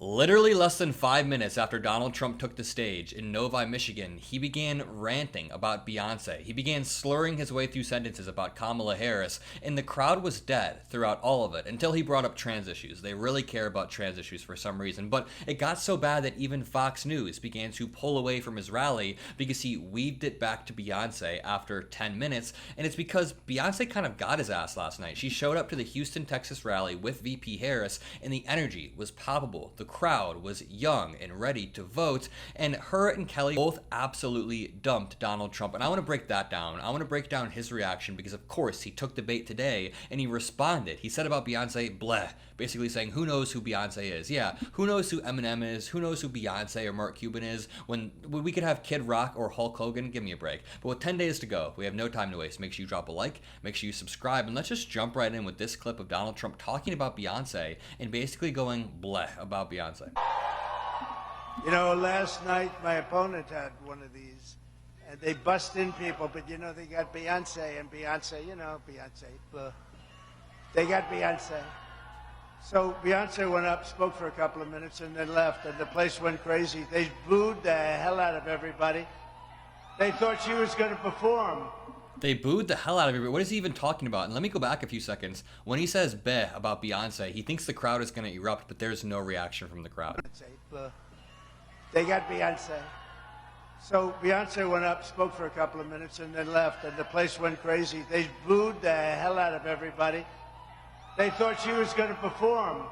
Literally less than 5 minutes after Donald Trump took the stage in Novi, Michigan, he began ranting about Beyonce. He began slurring his way through sentences about Kamala Harris, and the crowd was dead throughout all of it until he brought up trans issues. They really care about trans issues for some reason, but it got so bad that even Fox News began to pull away from his rally because he weaved it back to Beyonce after 10 minutes, and it's because Beyonce kind of got his ass last night. She showed up to the Houston, Texas rally with VP Harris, and the energy was palpable. The crowd was young and ready to vote, and her and Kelly both absolutely dumped Donald Trump. And I want to break that down. I want to break down his reaction because, of course, he took the bait today and he responded. He said about Beyonce, bleh, basically saying, who knows who Beyonce is? Yeah, who knows who Eminem is? Who knows who Beyonce or Mark Cuban is? When we could have Kid Rock or Hulk Hogan, give me a break. But with 10 days to go, we have no time to waste. Make sure you drop a like, make sure you subscribe, and let's just jump right in with this clip of Donald Trump talking about Beyonce and basically going bleh about Beyonce. You know, last night my opponent had one of these, and they bust in people, but you know, they got Beyonce, and Beyonce, you know, Beyonce, blah. They got Beyonce. So Beyonce went up, spoke for a couple of minutes, and then left, and the place went crazy. They booed the hell out of everybody. They thought she was going to perform. They booed the hell out of everybody. What is he even talking about? And let me go back a few seconds. When he says "beh" about Beyonce, he thinks the crowd is going to erupt, but there's no reaction from the crowd. They got Beyonce. So Beyonce went up, spoke for a couple of minutes, and then left, and the place went crazy. They booed the hell out of everybody. They thought she was going to perform.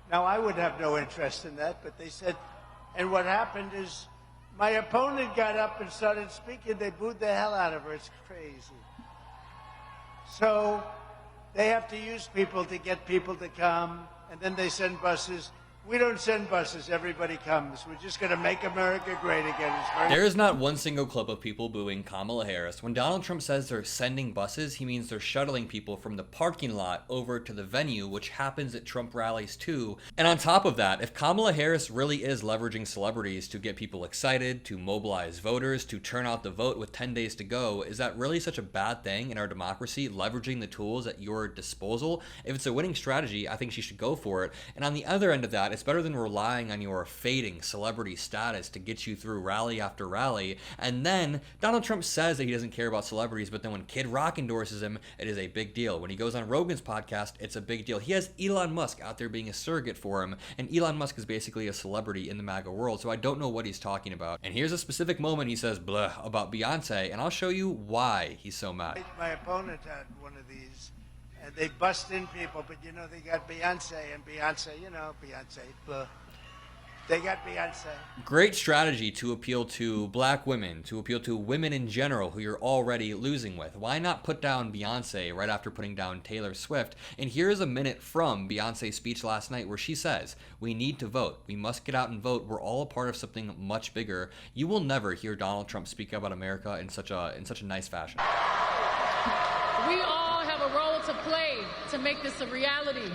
Now, I would have no interest in that, but they said, and what happened is my opponent got up and started speaking. They booed the hell out of her. It's crazy. So they have to use people to get people to come, and then they send buses. We don't send buses. Everybody comes. We're just going to make America great again. There is not one single clip of people booing Kamala Harris. When Donald Trump says they're sending buses, he means they're shuttling people from the parking lot over to the venue, which happens at Trump rallies too. And on top of that, if Kamala Harris really is leveraging celebrities to get people excited, to mobilize voters, to turn out the vote with 10 days to go, is that really such a bad thing in our democracy, leveraging the tools at your disposal? If it's a winning strategy, I think she should go for it. And on the other end of that, it's better than relying on your fading celebrity status to get you through rally after rally. And then Donald Trump says that he doesn't care about celebrities, but then when Kid Rock endorses him, it is a big deal. When he goes on Rogan's podcast, it's a big deal. He has Elon Musk out there being a surrogate for him, and Elon Musk is basically a celebrity in the MAGA world, so I don't know what he's talking about. And here's a specific moment he says blah about Beyonce, and I'll show you why he's so mad. My opponent had one of these, and they bust in people, but you know, they got Beyonce, and Beyonce, you know, Beyonce, blah. They got Beyonce. Great strategy to appeal to black women, to appeal to women in general who you're already losing with. Why not put down Beyonce right after putting down Taylor Swift? And here's a minute from Beyonce's speech last night where she says, we need to vote. We must get out and vote. We're all a part of something much bigger. You will never hear Donald Trump speak about America in such a nice fashion. We all have a role to play to make this a reality.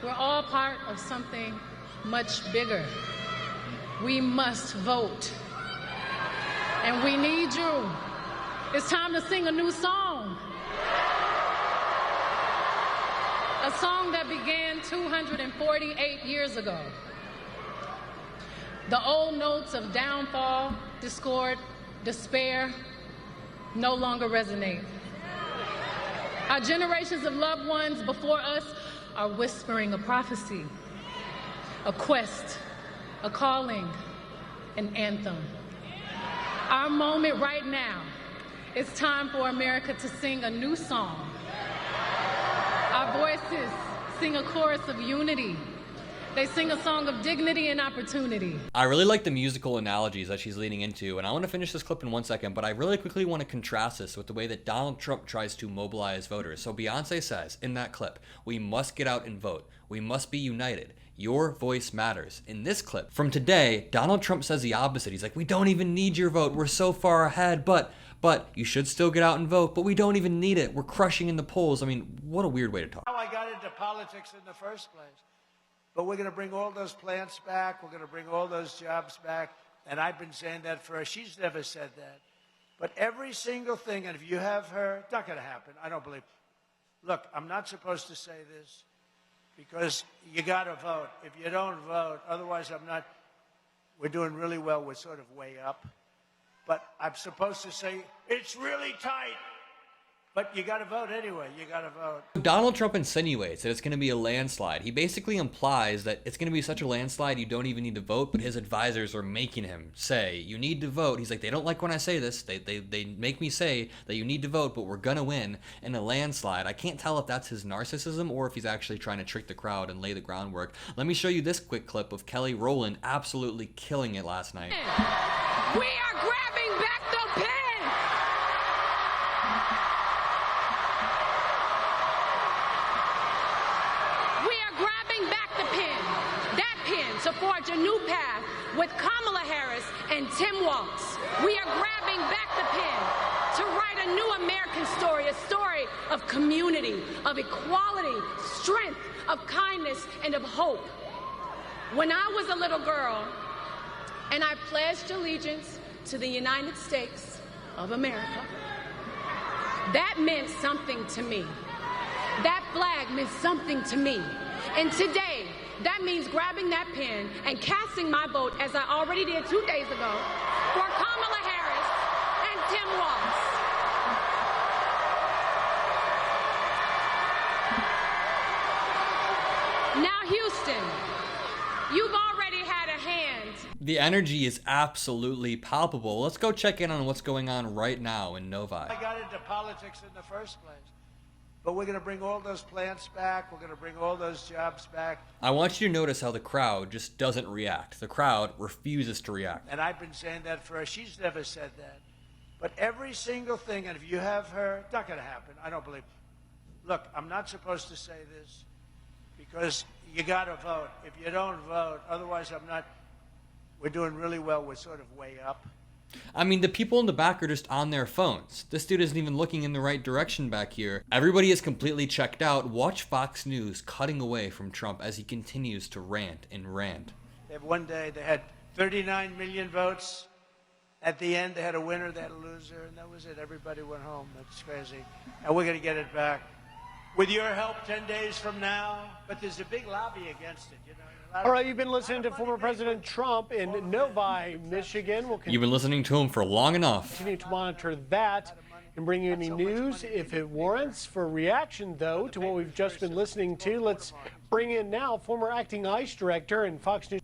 We're all part of something much bigger. We must vote. And we need you. It's time to sing a new song. A song that began 248 years ago. The old notes of downfall, discord, despair no longer resonate. Our generations of loved ones before us are whispering a prophecy, a quest, a calling, an anthem. Our moment right now, it's time for America to sing a new song. Our voices sing a chorus of unity. They sing a song of dignity and opportunity. I really like the musical analogies that she's leaning into, and I want to finish this clip in 1 second, but I really quickly want to contrast this with the way that Donald Trump tries to mobilize voters. So Beyonce says in that clip, we must get out and vote. We must be united. Your voice matters. In this clip from today, Donald Trump says the opposite. He's like, we don't even need your vote. We're so far ahead, but you should still get out and vote, but we don't even need it. We're crushing in the polls. I mean, what a weird way to talk. How I got into politics in the first place. But we're going to bring all those plants back. We're going to bring all those jobs back. And I've been saying that for her. She's never said that. But every single thing, and if you have her, it's not going to happen. I don't believe. Look, I'm not supposed to say this, because you got to vote. If you don't vote, otherwise we're doing really well. We're sort of way up. But I'm supposed to say, it's really tight. But you got to vote anyway. You got to vote. Donald Trump insinuates that it's going to be a landslide. He basically implies that it's going to be such a landslide you don't even need to vote, but his advisors are making him say, you need to vote. He's like, they don't like when I say this. They make me say that you need to vote, but we're going to win in a landslide. I can't tell if that's his narcissism or if he's actually trying to trick the crowd and lay the groundwork. Let me show you this quick clip of Kelly Rowland absolutely killing it last night. We are grabbing back the pen. To forge a new path with Kamala Harris and Tim Walz. We are grabbing back the pen to write a new American story, a story of community, of equality, strength, of kindness, and of hope. When I was a little girl and I pledged allegiance to the United States of America, that meant something to me. That flag meant something to me. And today, that means grabbing that pen and casting my vote, as I already did 2 days ago, for Kamala Harris and Tim Walz. Now, Houston, you've already had a hand. The energy is absolutely palpable. Let's go check in on what's going on right now in Novi. I got into politics in the first place. But we're going to bring all those plants back. We're going to bring all those jobs back. I want you to notice how the crowd just doesn't react. The crowd refuses to react. And I've been saying that for her. She's never said that. But every single thing, and if you have her, it's not going to happen. I don't believe it. Look, I'm not supposed to say this because you got to vote. If you don't vote, otherwise we're doing really well. We're sort of way up. I mean, the people in the back are just on their phones. This dude isn't even looking in the right direction back here. Everybody is completely checked out. Watch Fox News cutting away from Trump as he continues to rant and rant. One day they had 39 million votes. At the end, they had a winner, they had a loser, and that was it. Everybody went home. That's crazy. And we're going to get it back. With your help 10 days from now. But there's a big lobby against it, you know. All right, you've been listening to former President Trump in Novi, Michigan. You've been listening to him for long enough. Continue to monitor that and bring you any news if it warrants. For reaction, though, to what we've just been listening to, let's bring in now former acting ICE director and Fox News.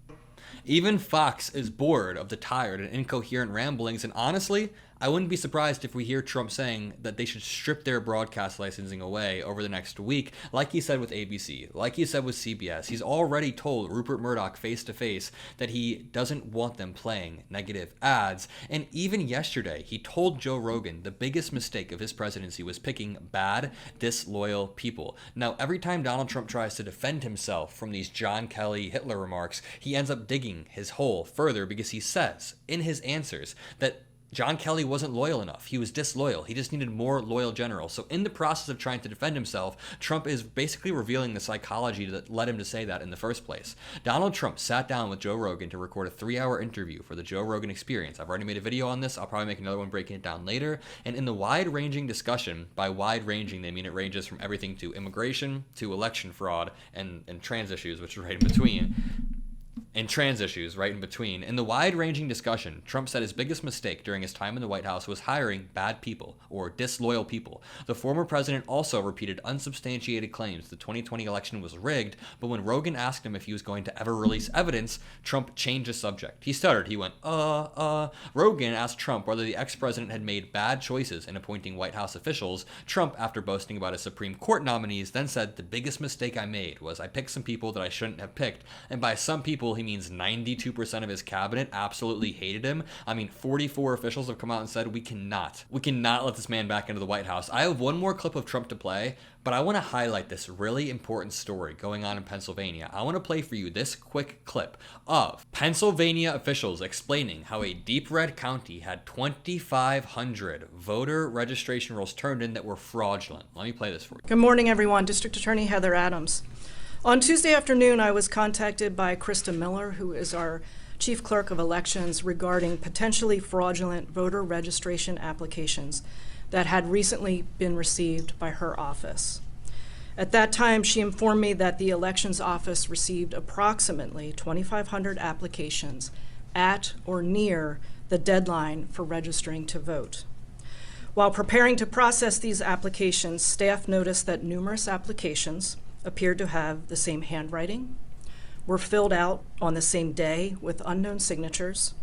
Even Fox is bored of the tired and incoherent ramblings, and honestly, I wouldn't be surprised if we hear Trump saying that they should strip their broadcast licensing away over the next week, like he said with ABC, like he said with CBS. He's already told Rupert Murdoch face to face that he doesn't want them playing negative ads. And even yesterday, he told Joe Rogan the biggest mistake of his presidency was picking bad, disloyal people. Now, every time Donald Trump tries to defend himself from these John Kelly Hitler remarks, he ends up digging his hole further because he says in his answers that John Kelly wasn't loyal enough. He was disloyal. He just needed more loyal generals. So in the process of trying to defend himself, Trump is basically revealing the psychology that led him to say that in the first place. Donald Trump sat down with Joe Rogan to record a 3-hour interview for the Joe Rogan Experience. I've already made a video on this. I'll probably make another one breaking it down later. And in the wide-ranging discussion, by wide-ranging, they mean it ranges from everything to immigration to election fraud and trans issues, which are right in between. In the wide-ranging discussion, Trump said his biggest mistake during his time in the White House was hiring bad people or disloyal people. The former president also repeated unsubstantiated claims the 2020 election was rigged, but when Rogan asked him if he was going to ever release evidence, Trump changed the subject. He stuttered. He went, Rogan asked Trump whether the ex-president had made bad choices in appointing White House officials. Trump, after boasting about his Supreme Court nominees, then said, the biggest mistake I made was I picked some people that I shouldn't have picked. And by some people, he means 92% of his cabinet absolutely hated him. I mean, 44 officials have come out and said, we cannot let this man back into the White House. I have one more clip of Trump to play, but I want to highlight this really important story going on in Pennsylvania. I want to play for you this quick clip of Pennsylvania officials explaining how a deep red county had 2,500 voter registration rolls turned in that were fraudulent. Let me play this for you. Good morning, everyone. District Attorney Heather Adams. On Tuesday afternoon, I was contacted by Krista Miller, who is our Chief Clerk of Elections, regarding potentially fraudulent voter registration applications that had recently been received by her office. At that time, she informed me that the elections office received approximately 2,500 applications at or near the deadline for registering to vote. While preparing to process these applications, staff noticed that numerous applications appeared to have the same handwriting, were filled out on the same day with unknown signatures,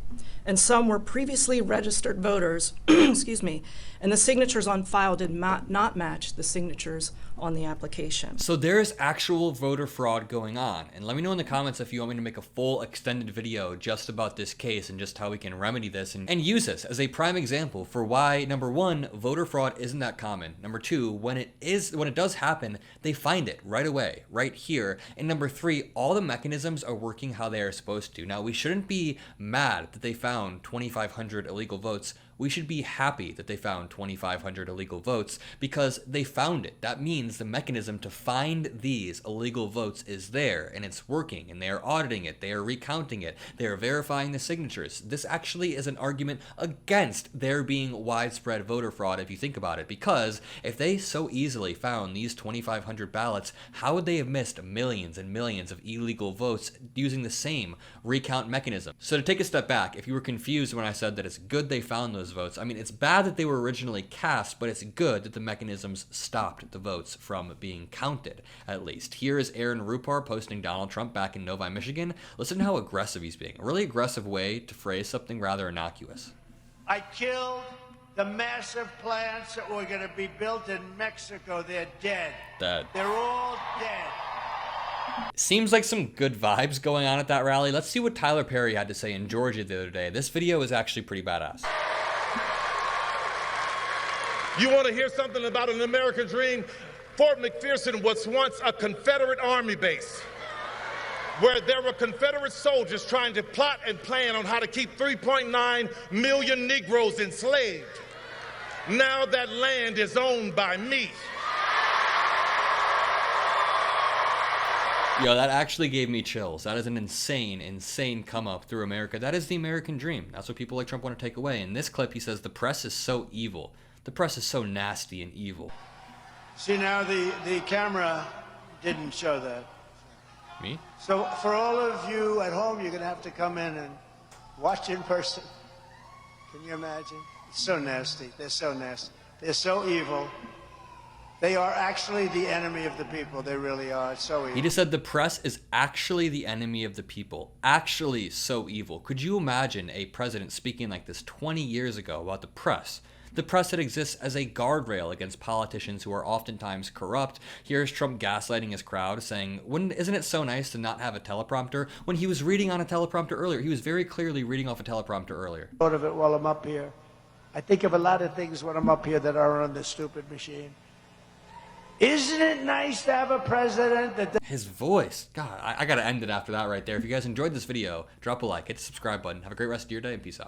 and some were previously registered voters, excuse me, and the signatures on file did not match the signatures on the application. So there is actual voter fraud going on. And let me know in the comments if you want me to make a full extended video just about this case and just how we can remedy this and use this as a prime example for why, number one, voter fraud isn't that common. Number two, when it does happen, they find it right away, right here. And number three, all the mechanisms are working how they are supposed to. Now, we shouldn't be mad that they found 2,500 illegal votes. We should be happy that they found 2,500 illegal votes because they found it. That means the mechanism to find these illegal votes is there and it's working, and they are auditing it, they are recounting it, they are verifying the signatures. This actually is an argument against there being widespread voter fraud if you think about it, because if they so easily found these 2,500 ballots, how would they have missed millions and millions of illegal votes using the same recount mechanism? So to take a step back, if you were confused when I said that it's good they found those votes, I mean, it's bad that they were originally cast, but it's good that the mechanisms stopped the votes from being counted, at least. Here is Aaron Rupar posting Donald Trump back in Novi, Michigan. Listen to how aggressive he's being. A really aggressive way to phrase something rather innocuous. I killed the massive plants that were going to be built in Mexico. They're dead. Dead. They're all dead. Seems like some good vibes going on at that rally. Let's see what Tyler Perry had to say in Georgia the other day. This video is actually pretty badass. You want to hear something about an American dream? Fort McPherson was once a Confederate Army base where there were Confederate soldiers trying to plot and plan on how to keep 3.9 million Negroes enslaved. Now that land is owned by me. Yo, that actually gave me chills. That is an insane, insane come up through America. That is the American dream. That's what people like Trump want to take away. In this clip, he says the press is so evil. The press is so nasty and evil. See, now the camera didn't show that. Me? So for all of you at home, you're going to have to come in and watch in person. Can you imagine? It's so nasty. They're so nasty. They're so evil. They are actually the enemy of the people. They really are. It's so evil. He just said the press is actually the enemy of the people. Actually so evil. Could you imagine a president speaking like this 20 years ago about the press? The press that exists as a guardrail against politicians who are oftentimes corrupt. Here's Trump gaslighting his crowd, saying, isn't it so nice to not have a teleprompter? When he was reading on a teleprompter earlier. He was very clearly reading off a teleprompter earlier. Thought of it while I'm up here. I think of a lot of things when I'm up here that are on this stupid machine. Isn't it nice to have a president that... His voice. God, I gotta end it after that right there. If you guys enjoyed this video, drop a like, hit the subscribe button. Have a great rest of your day, and peace out.